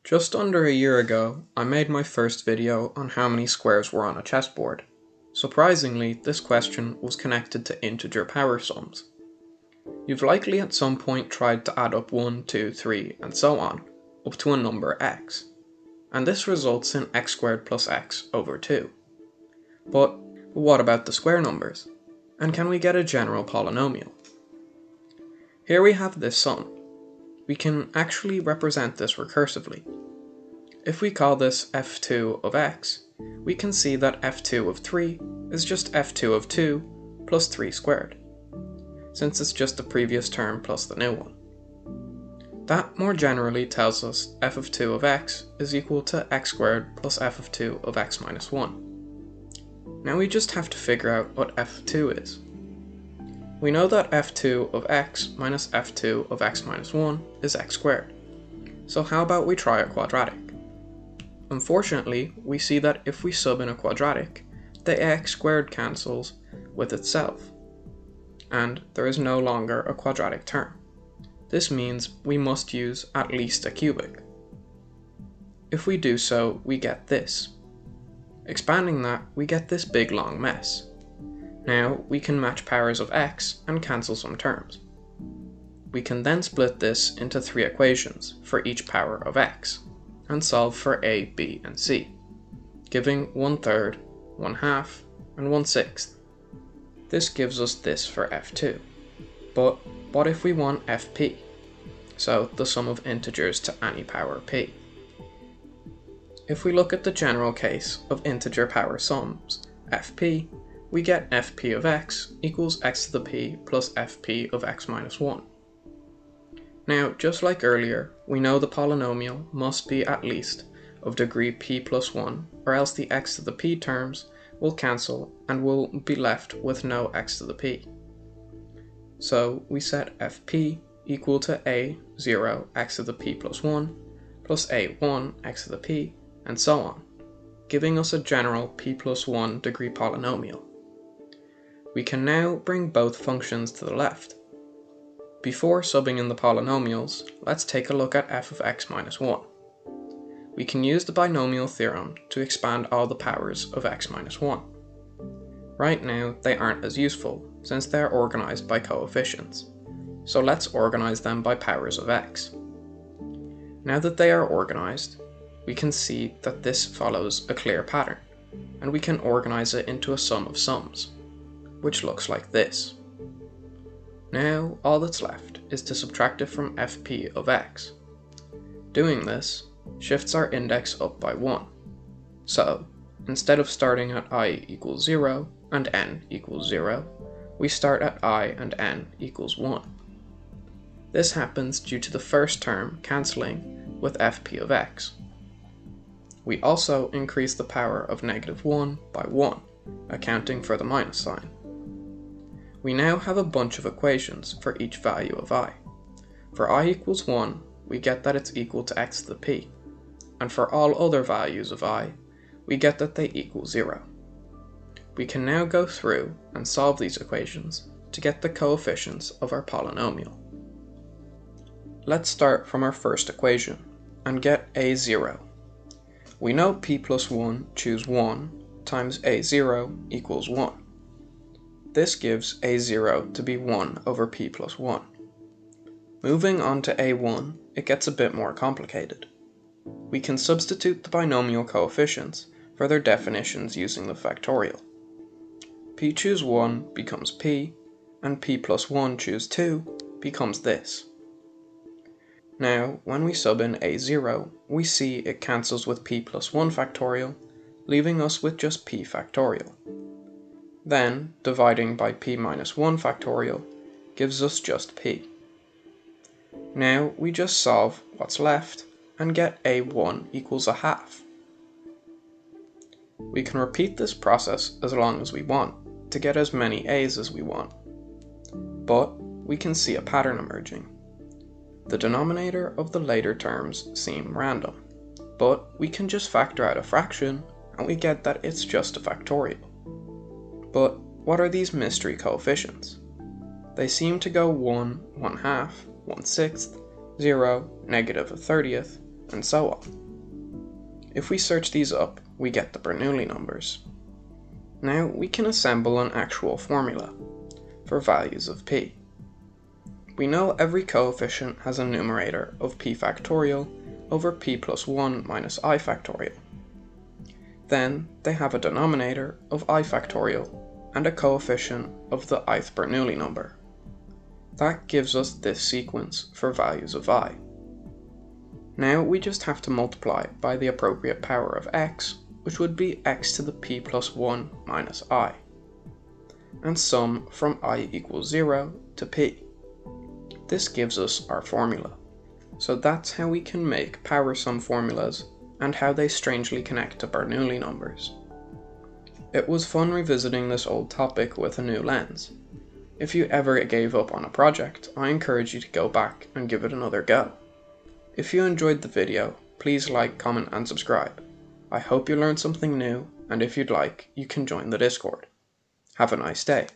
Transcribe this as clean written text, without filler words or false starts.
Just under a year ago, I made my first video on how many squares were on a chessboard. Surprisingly, this question was connected to integer power sums. You've likely at some point tried to add up 1, 2, 3, and so on, up to a number x. And this results in x squared plus x over 2. But what about the square numbers? And can we get a general polynomial? Here we have this sum. We can actually represent this recursively. If we call this f2 of x, we can see that f2 of 3 is just f2 of 2 plus 3 squared, since it's just the previous term plus the new one. That more generally tells us f of 2 of x is equal to x squared plus f of 2 of x minus 1. Now we just have to figure out what f2 is. We know that f2 of x minus f2 of x minus 1 is x squared. So how about we try a quadratic? Unfortunately, we see that if we sub in a quadratic, the ax squared cancels with itself, and there is no longer a quadratic term. This means we must use at least a cubic. If we do so, we get this. Expanding that, we get this big long mess. Now we can match powers of x and cancel some terms. We can then split this into 3 equations for each power of x, and solve for a, b, and c, giving 1/3, 1/2, and 1/6. This gives us this for f2. But what if we want fp? So the sum of integers to any power p. If we look at the general case of integer power sums, fp, we get fp of x equals x to the p plus fp of x minus 1. Now, just like earlier, we know the polynomial must be at least of degree p plus 1, or else the x to the p terms will cancel and we'll be left with no x to the p. So we set fp equal to a0 x to the p plus 1 plus a1 x to the p, and so on, giving us a general p plus 1 degree polynomial. We can now bring both functions to the left. Before subbing in the polynomials, let's take a look at f of x minus 1. We can use the binomial theorem to expand all the powers of x minus 1. Right now, they aren't as useful, since they're organized by coefficients. So let's organize them by powers of x. Now that they are organized, we can see that this follows a clear pattern, and we can organize it into a sum of sums, which looks like this. Now, all that's left is to subtract it from fp of x. Doing this shifts our index up by 1. So, instead of starting at I equals 0 and n equals 0, we start at I and n equals 1. This happens due to the first term cancelling with fp of x. We also increase the power of -1 by 1, accounting for the minus sign. We now have a bunch of equations for each value of I. For I equals 1, we get that it's equal to x to the p, and for all other values of I, we get that they equal 0. We can now go through and solve these equations to get the coefficients of our polynomial. Let's start from our first equation and get a0. We know p plus 1 choose 1 times a0 equals 1. This gives a0 to be 1 over p plus 1. Moving on to a1, it gets a bit more complicated. We can substitute the binomial coefficients for their definitions using the factorial. P choose 1 becomes p, and p plus 1 choose 2 becomes this. Now, when we sub in a0, we see it cancels with p plus 1 factorial, leaving us with just p factorial. Then, dividing by p minus 1 factorial gives us just p. Now we just solve what's left and get a1 equals a half. We can repeat this process as long as we want to get as many a's as we want. But we can see a pattern emerging. The denominator of the later terms seem random, but we can just factor out a fraction and we get that it's just a factorial. But what are these mystery coefficients? They seem to go 1, 1/2, 1/6, 0, -1/30, and so on. If we search these up, we get the Bernoulli numbers. Now we can assemble an actual formula for values of p. We know every coefficient has a numerator of p factorial over p plus 1 minus I factorial. Then they have a denominator of I factorial and a coefficient of the ith Bernoulli number. That gives us this sequence for values of I. Now we just have to multiply by the appropriate power of x, which would be x to the p plus 1 minus I, and sum from I equals 0 to p. This gives us our formula. So that's how we can make power sum formulas and how they strangely connect to Bernoulli numbers. It was fun revisiting this old topic with a new lens. If you ever gave up on a project, I encourage you to go back and give it another go. If you enjoyed the video, please like, comment and subscribe. I hope you learned something new, and if you'd like, you can join the Discord. Have a nice day.